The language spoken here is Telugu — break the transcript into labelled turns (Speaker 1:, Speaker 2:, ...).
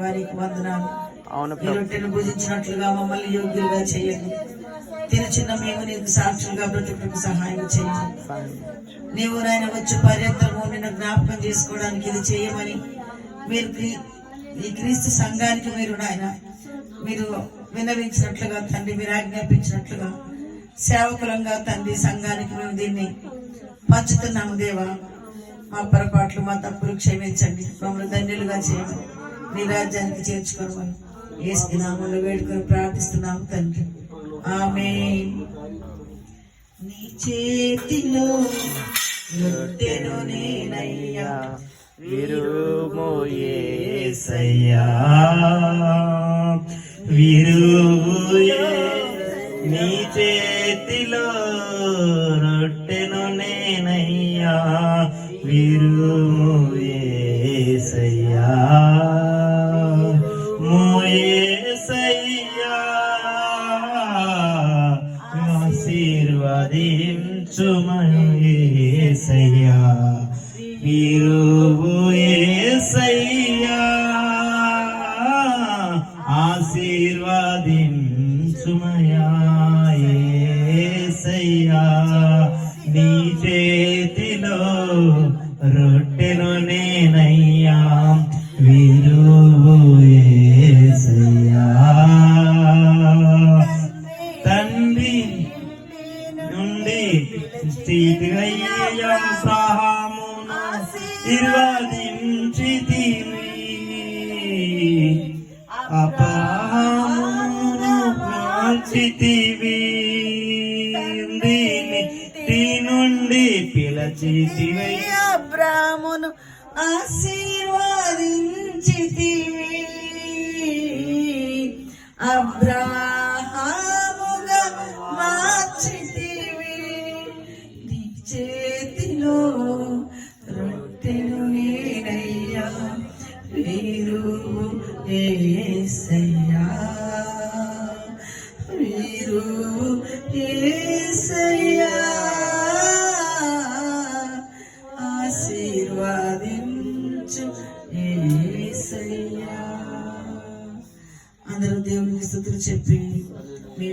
Speaker 1: దేవానికి వందనాలు. ఈ రొట్టెను భుజించినట్లుగా మమ్మల్ని యోగ్యులుగా చేయండి. తినచిన్న మేము నీకు సాక్షులుగా బ్రతుకుటకు సహాయం చేయండి. నీవు నాయన వచ్చి పర్యంతరము నిన్ను జ్ఞాపకం చేసుకోవడానికి ఇది చేయమని మీరు ఈ క్రీస్తు సంఘానికి మీరు నాయన మీరు విన్నవించినట్లుగా తండ్రి, మీరు ఆజ్ఞాపించినట్లుగా సేవకులంగా తండ్రి సంఘానికి మేము దీన్ని పంచుతున్నాము. దేవా, మా పొరపాట్లు మా తప్పులు క్షమించండి. మమ్మల్ని ధన్యులుగా చేయమని నీ రాజ్యానికి చేర్చుకోమని యేసు నామములో వేడుకొని ప్రార్థిస్తున్నాము తండ్రి. ఆమేన్. నీ చేతిలో రొట్టెను నేనయ్యా,
Speaker 2: విరుము యేసయ్యా, విరుము నీ చేతిలో రొట్టెను నేనయ్యా, విరుము యేసయ్యా, యేసయ్యా, ఆశీర్వదించుమని యేసయ్యా, విరుము యేసయ్యా, ఆశీర్వదించుమయా యేసయ్యా, నీ చేతిలో రొట్టెను నేనయ్యా, విరుము యేసయ్యా. తండ్రి నుండి అబ్రహామును ఆశీర్వదించితివి, అబ్రహామును మార్చితివి, దీని నుండి పిలచితివి,
Speaker 1: అబ్రాహామును ఆశీర్వదించితివి, అబ్రాహాముగా మార్చితివి. నీ చేతిలో రొట్టెను నేనయ్యా, విరుము యేసయ్యా, విరుము యేసయ్యా, ఆశీర్వదించు యేసయ్యా. అందరూ దేవునికి స్తుతులు చెప్పి